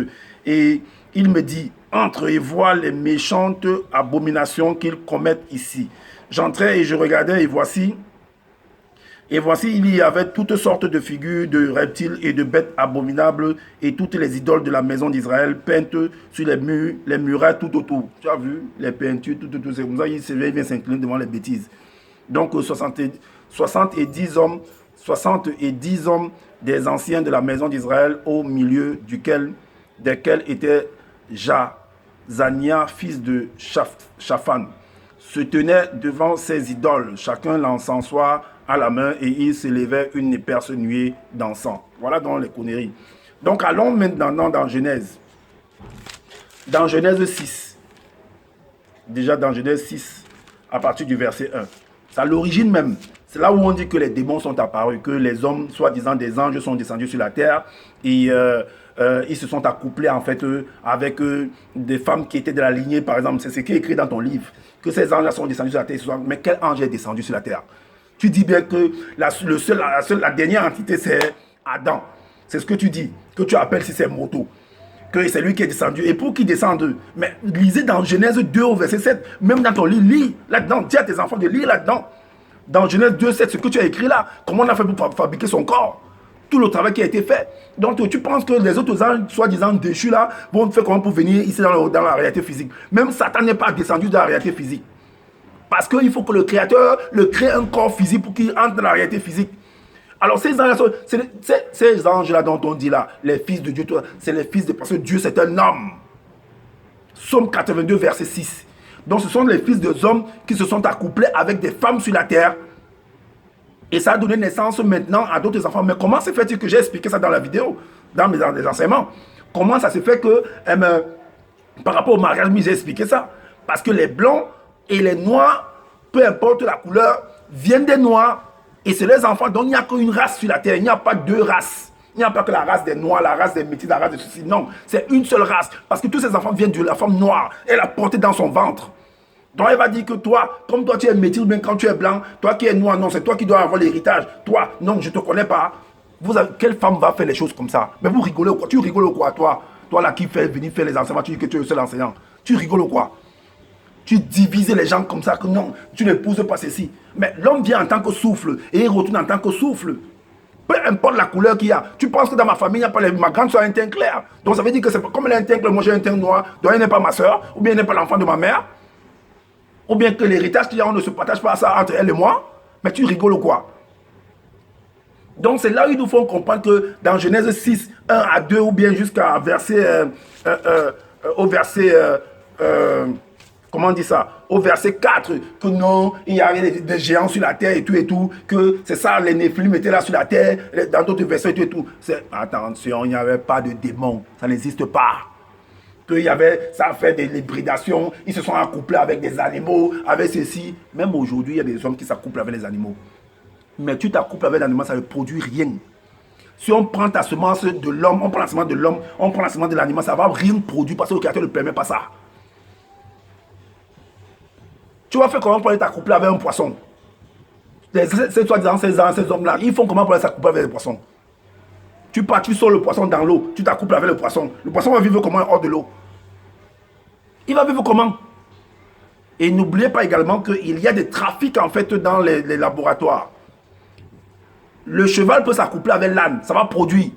Et il me dit, entre et vois les méchantes abominations qu'ils commettent ici. J'entrais et je regardais, et voici, il y avait toutes sortes de figures de reptiles et de bêtes abominables et toutes les idoles de la maison d'Israël peintes sur les murs, les murailles tout autour. Tu as vu les peintures tout autour. C'est comme ça il vient s'incliner devant les bêtises. Donc 70 hommes, 70 hommes des anciens de la maison d'Israël au milieu desquels était Jazania, fils de Shaphan, se tenaient devant ces idoles, chacun l'encensoir à la main, et il s'élevait une éperce nuée d'encens. Voilà donc les conneries. Donc allons maintenant dans Genèse. Dans Genèse 6. Déjà dans Genèse 6, à partir du verset 1. C'est à l'origine même. C'est là où on dit que les démons sont apparus, que les hommes, soi-disant des anges, sont descendus sur la terre et ils se sont accouplés en fait avec des femmes qui étaient de la lignée, par exemple. C'est ce qui est écrit dans ton livre, que ces anges sont descendus sur la terre. Mais quel ange est descendu sur la terre? Tu dis bien que la dernière entité, c'est Adam. C'est ce que tu dis, que tu appelles si c'est moto. Que c'est lui qui est descendu. Et pour qu'il descende, mais lisez dans Genèse 2 au verset 7, même dans ton livre, lis là-dedans, dis à tes enfants de lire là-dedans. Dans Genèse 2, 7, ce que tu as écrit là, comment on a fait pour fabriquer son corps, tout le travail qui a été fait. Donc tu penses que les autres anges, soi-disant déchus là, vont faire comment pour venir ici dans la réalité physique. Même Satan n'est pas descendu dans la réalité physique. Parce qu'il faut que le Créateur le crée un corps physique pour qu'il entre dans la réalité physique. Alors ces anges-là dont on dit là, les fils de Dieu, c'est les fils de... Parce que Dieu c'est un homme. Psaume 82 verset 6. Donc ce sont les fils des hommes qui se sont accouplés avec des femmes sur la terre. Et ça a donné naissance maintenant à d'autres enfants. Mais comment se fait-il que j'ai expliqué ça dans la vidéo, dans mes enseignements? Comment ça se fait que, par rapport au mariage, j'ai expliqué ça? Parce que les blancs et les noirs, peu importe la couleur, viennent des noirs. Et c'est les enfants, donc il n'y a qu'une race sur la terre, il n'y a pas deux races. Il n'y a pas que la race des noirs, la race des métis, la race de ceci. Non, c'est une seule race. Parce que tous ces enfants viennent de la femme noire. Elle a porté dans son ventre. Donc elle va dire que toi, comme toi tu es métis ou bien quand tu es blanc, toi qui es noir, non, c'est toi qui dois avoir l'héritage. Toi, non, je ne te connais pas. Quelle femme va faire les choses comme ça? Mais vous rigolez ou quoi? Tu rigoles ou quoi, toi? Toi là qui fais venir faire les enseignements, tu dis que tu es le seul enseignant. Tu rigoles ou quoi? Tu divises les gens comme ça, que non, tu n'épouses pas ceci. Mais l'homme vient en tant que souffle et il retourne en tant que souffle. Peu importe la couleur qu'il y a. Tu penses que dans ma famille, il n'y a pas ma grande soeur a un teint clair. Donc ça veut dire que c'est comme elle a un teint clair, moi j'ai un teint noir, donc elle n'est pas ma soeur, ou bien elle n'est pas l'enfant de ma mère. Ou bien que l'héritage qu'il y a, on ne se partage pas ça entre elle et moi. Mais tu rigoles ou quoi? Donc c'est là où il nous faut comprendre que dans Genèse 6, 1 à 2, ou bien jusqu'à verset, au verset... comment on dit ça? Au verset 4, que non, il y avait des géants sur la terre et tout, que c'est ça, les Néphilim étaient là sur la terre, dans d'autres versets et tout. Attention, il n'y avait pas de démons, ça n'existe pas. Qu'il y avait, ça a fait de l'hybridation, ils se sont accouplés avec des animaux, avec ceci. Même aujourd'hui, il y a des hommes qui s'accouplent avec les animaux. Mais tu t'accouples avec l'animal, ça ne produit rien. Si on prend ta semence de l'homme, on prend la semence de l'homme, on prend la semence de l'animal, ça ne va rien produire parce que le Créateur ne permet pas ça. Tu vas faire comment pour aller t'accoupler avec un poisson? C'est soi-disant ces hommes-là, ils font comment pour aller s'accoupler avec les poissons? Tu pars, tu sors le poisson dans l'eau, tu t'accouples avec le poisson. Le poisson va vivre comment hors de l'eau? Il va vivre comment? Et n'oubliez pas également qu'il y a des trafics en fait dans les laboratoires. Le cheval peut s'accoupler avec l'âne, ça va produire.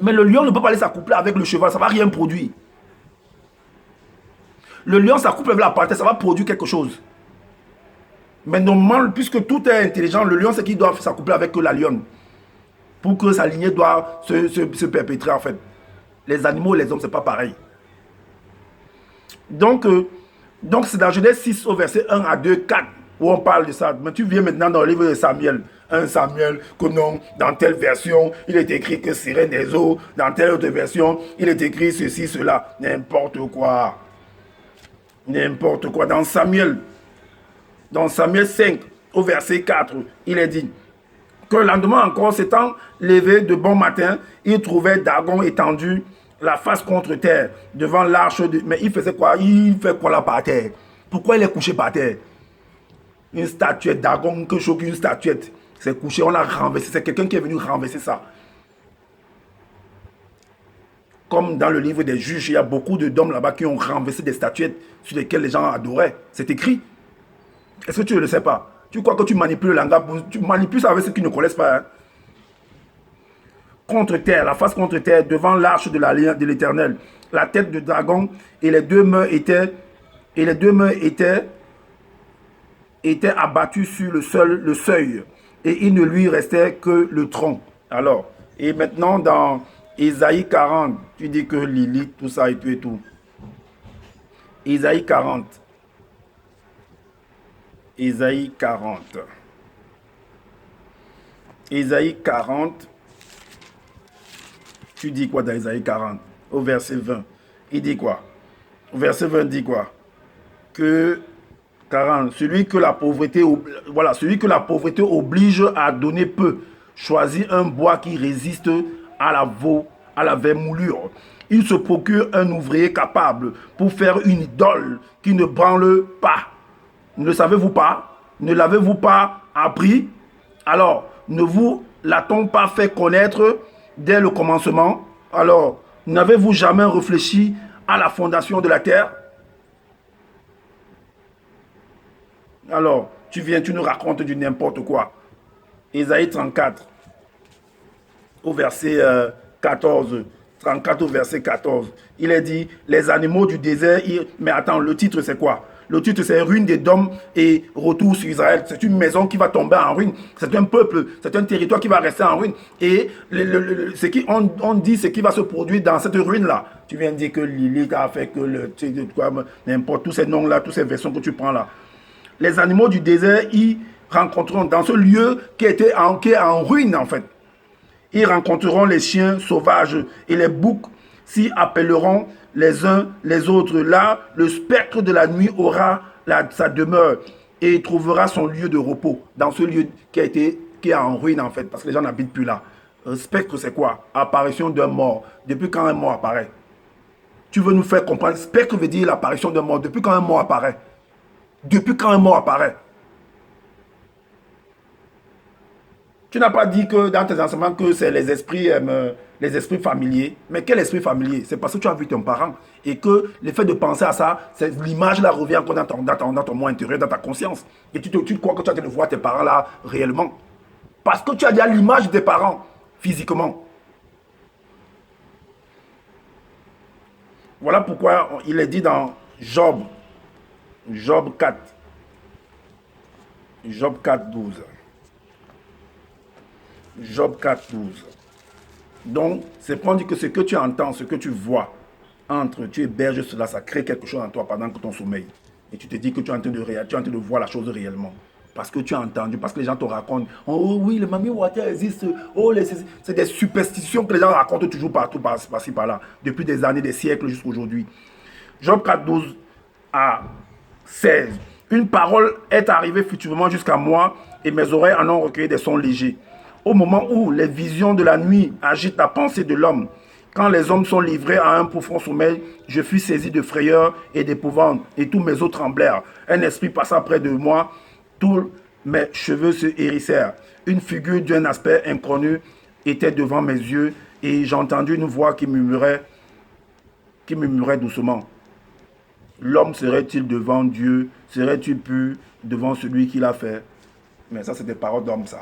Mais le lion ne peut pas aller s'accoupler avec le cheval, ça ne va rien produire. Le lion s'accouple avec la panthère, ça va produire quelque chose. Mais normalement, puisque tout est intelligent, le lion, c'est qu'il doit s'accoupler avec la lionne. Pour que sa lignée doit se perpétrer en fait. Les animaux et les hommes, ce n'est pas pareil. Donc c'est dans Genèse 6 au verset 1 à 2, 4 où on parle de ça. Mais tu viens maintenant dans le livre de Samuel. 1 Samuel, que non, dans telle version, il est écrit que sirène des eaux. Dans telle autre version, il est écrit ceci, cela. N'importe quoi. N'importe quoi. Dans Samuel 5, au verset 4, il est dit que le lendemain encore, s'étant levé de bon matin, il trouvait Dagon étendu, la face contre terre, devant l'arche de... Mais il faisait quoi? Il fait quoi là par terre? Pourquoi il est couché par terre? Une statuette, Dagon, que chose qu'une statuette. C'est couché, on l'a renversé. C'est quelqu'un qui est venu renverser ça. Comme dans le livre des juges, il y a beaucoup d'hommes là-bas qui ont renversé des statuettes sur lesquelles les gens adoraient. C'est écrit. Est-ce que tu ne le sais pas? Tu crois que tu manipules le langage, tu manipules ça avec ceux qui ne connaissent pas. Hein? Contre terre, la face contre terre, devant l'arche de l'Éternel, la tête de dragon et les deux mains étaient abattues sur le seuil, et il ne lui restait que le tronc. Alors, et maintenant dans Ésaïe 40, tu dis que Lilith, tout ça et tout et tout. Ésaïe 40. Ésaïe 40. Ésaïe 40. Tu dis quoi dans Ésaïe 40? Au verset 20. Il dit quoi? Au verset 20 dit quoi? Que 40. Celui que la pauvreté oblige à donner peu, choisit un bois qui résiste à la vermoulure. Il se procure un ouvrier capable pour faire une idole qui ne branle pas. Ne le savez-vous pas? Ne l'avez-vous pas appris? Alors, ne vous l'a-t-on pas fait connaître dès le commencement? Alors, n'avez-vous jamais réfléchi à la fondation de la terre? Alors, tu nous racontes du n'importe quoi. Ésaïe 34, au verset 14. 34 au verset 14. Il est dit, les animaux du désert... Mais attends, le titre c'est quoi? Le titre c'est Ruine d'Édom et retour sur Israël. C'est une maison qui va tomber en ruine. C'est un peuple, c'est un territoire qui va rester en ruine. Et on dit ce qui va se produire dans cette ruine-là. Tu viens de dire que Lilith a fait que n'importe tous ces noms-là, toutes ces versions que tu prends là. Les animaux du désert y rencontreront dans ce lieu qui est en ruine en fait. Ils rencontreront les chiens sauvages et les boucs s'y appelleront les uns les autres. Là, le spectre de la nuit aura sa demeure et il trouvera son lieu de repos dans ce lieu qui est en ruine en fait, parce que les gens n'habitent plus là. Spectre, c'est quoi? Apparition d'un mort. Depuis quand un mort apparaît? Tu veux nous faire comprendre? Spectre veut dire l'apparition d'un mort. Depuis quand un mort apparaît? Depuis quand un mort apparaît? Tu n'as pas dit que dans tes enseignements que c'est les esprits familiers. Mais quel esprit familier? C'est parce que tu as vu ton parent. Et que le fait de penser à ça, l'image là revient encore dans ton moi intérieur, dans ta conscience. Et tu crois que tu as de voir tes parents là réellement. Parce que tu as déjà l'image de tes parents physiquement. Voilà pourquoi il est dit dans Job 4. Job 4, 12. Job 4, 12. Donc, c'est pour dire que ce que tu entends, ce que tu vois, tu héberges cela, ça crée quelque chose en toi pendant que ton sommeil. Et tu te dis que tu es en train de voir la chose réellement. Parce que tu as entendu, parce que les gens te racontent. Oh oui, le Mami Wata existe. Oh, c'est des superstitions que les gens racontent toujours partout, par-ci, par-là. Depuis des années, des siècles jusqu'à aujourd'hui. Job 4, 12 à 16. Une parole est arrivée futurement jusqu'à moi et mes oreilles en ont recueilli des sons légers. Au moment où les visions de la nuit agitent la pensée de l'homme, quand les hommes sont livrés à un profond sommeil, je fus saisi de frayeur et d'épouvante, et tous mes os tremblèrent. Un esprit passa près de moi, tous mes cheveux se hérissèrent. Une figure d'un aspect inconnu était devant mes yeux, et j'entendis une voix qui murmurait doucement. L'homme serait-il devant Dieu? Serait-il pur devant celui qui l'a fait? Mais ça, c'est des paroles d'homme, ça.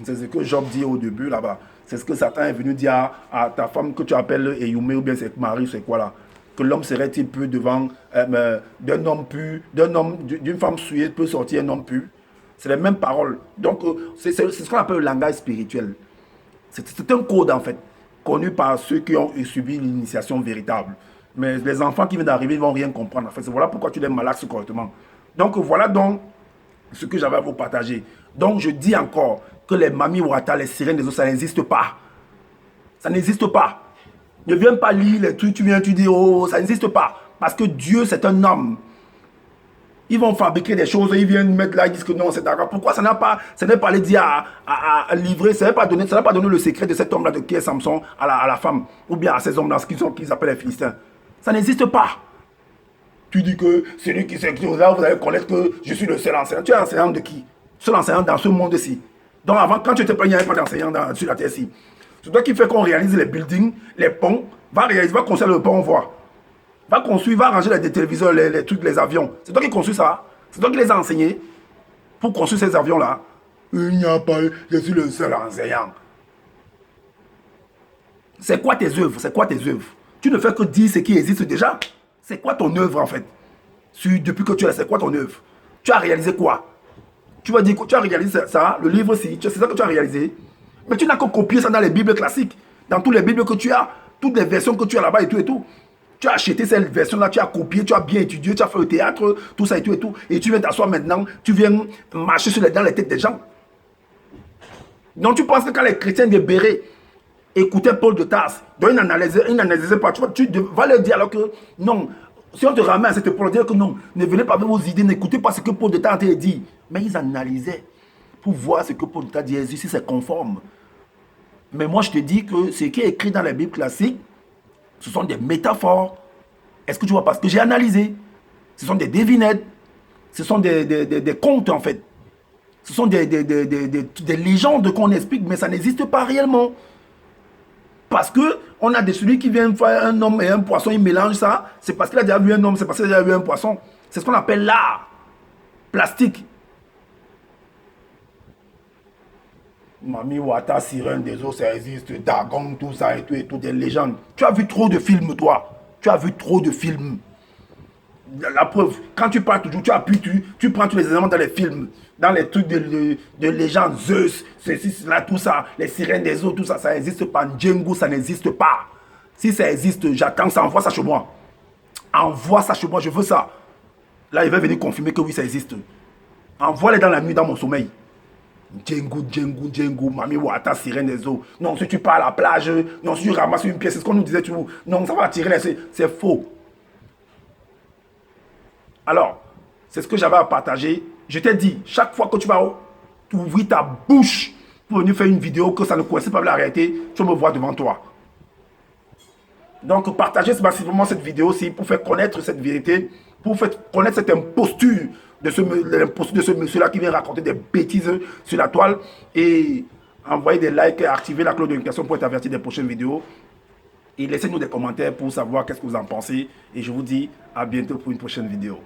C'est ce que Job dit au début là-bas. C'est ce que Satan est venu dire à ta femme que tu appelles Eyumé ou bien c'est Marie, c'est quoi là? Que l'homme serait-il pur devant d'un homme pur, d'une femme souillée peut sortir un homme pur. C'est les mêmes paroles. Donc c'est ce qu'on appelle le langage spirituel. C'est un code en fait, connu par ceux qui ont subi l'initiation véritable. Mais les enfants qui viennent d'arriver ne vont rien comprendre. En fait, voilà pourquoi tu les malaxes correctement. Donc voilà donc ce que j'avais à vous partager. Donc je dis encore que les Mami Wata, les sirènes des eaux, ça n'existe pas. Ça n'existe pas. Ne viens pas lire les trucs, tu dis, oh, ça n'existe pas. Parce que Dieu, c'est un homme. Ils vont fabriquer des choses, ils viennent mettre là, ils disent que non, c'est d'accord. Pourquoi ça n'est pas les dire à livrer, ça n'a pas donné le secret de cet homme-là, de qui est Samson, à la femme, ou bien à ces hommes-là, qu'ils appellent les Philistins. Ça n'existe pas. Tu dis que celui qui est là, vous allez connaître que je suis le seul enseignant. Tu es enseignant de qui? Seul enseignant dans ce monde-ci. Donc avant, quand tu étais pas, il n'y avait pas d'enseignant sur la terre-ci. C'est toi qui fais qu'on réalise les buildings, les ponts. Va construire le pont, on voit. Va construire, va arranger les téléviseurs, les trucs, les avions. C'est toi qui construis ça. C'est toi qui les as enseignés pour construire ces avions-là. Il n'y a pas eu, je suis le seul enseignant. C'est quoi tes œuvres? C'est quoi tes œuvres? Tu ne fais que dire ce qui existe déjà. C'est quoi ton œuvre en fait? Depuis que tu es là, c'est quoi ton œuvre? Tu as réalisé quoi? Tu vas dire que tu as réalisé ça, le livre aussi, c'est ça que tu as réalisé. Mais tu n'as que copié ça dans les Bibles classiques. Dans toutes les Bibles que tu as, toutes les versions que tu as là-bas et tout et tout. Tu as acheté cette version-là, tu as copié, tu as bien étudié, tu as fait le théâtre, tout ça et tout et tout. Et tu viens t'asseoir maintenant, tu viens marcher dans les têtes des gens. Donc tu penses que quand les chrétiens de Béret écoutaient Paul de Tarse, donc ils n'analysaient pas. Tu vas leur dire alors que non, si on te ramène à cette époque, dire que non, ne venez pas avec vos idées, n'écoutez pas ce que Paul de Tarse a dit. Mais ils analysaient pour voir ce que Paul de Tarse dit, si c'est conforme. Mais moi je te dis que ce qui est écrit dans la Bible classique, ce sont des métaphores. Est-ce que tu vois? Parce que j'ai analysé. Ce sont des devinettes. Ce sont des contes en fait. Ce sont des légendes qu'on explique, mais ça n'existe pas réellement. Parce que on a des celui qui vient faire un homme et un poisson, il mélange ça. C'est parce qu'il a déjà vu un homme, c'est parce qu'il a déjà vu un poisson. C'est ce qu'on appelle l'art plastique. Mami Wata, Sirène des eaux, ça existe, Dagon, tout ça et tout, des légendes. Tu as vu trop de films, toi. Tu as vu trop de films. La preuve, quand tu parles toujours, tu prends tous les éléments dans les films, dans les trucs de légendes, Zeus, ceci, cela, tout ça, les sirènes des eaux, tout ça, ça n'existe pas. Django, ça n'existe pas. Si ça existe, j'attends ça, envoie ça chez moi. Envoie ça chez moi, je veux ça. Là, il va venir confirmer que oui, ça existe. Envoie-les dans la nuit, dans mon sommeil. Django, Mami Wata, sirène des eaux. Non, si tu pars à la plage, non, si tu ramasses une pièce, c'est ce qu'on nous disait, non, ça va attirer les... C'est faux. Alors, c'est ce que j'avais à partager. Je t'ai dit, chaque fois que tu vas ouvrir ta bouche pour venir faire une vidéo que ça ne coïncide pas avec la réalité, tu me vois devant toi. Donc, partagez massivement cette vidéo-ci pour faire connaître cette vérité, pour faire connaître cette imposture de ce monsieur-là qui vient raconter des bêtises sur la toile. Et envoyez des likes et activez la cloche de notification pour être averti des prochaines vidéos. Et laissez-nous des commentaires pour savoir qu'est-ce que vous en pensez. Et je vous dis à bientôt pour une prochaine vidéo.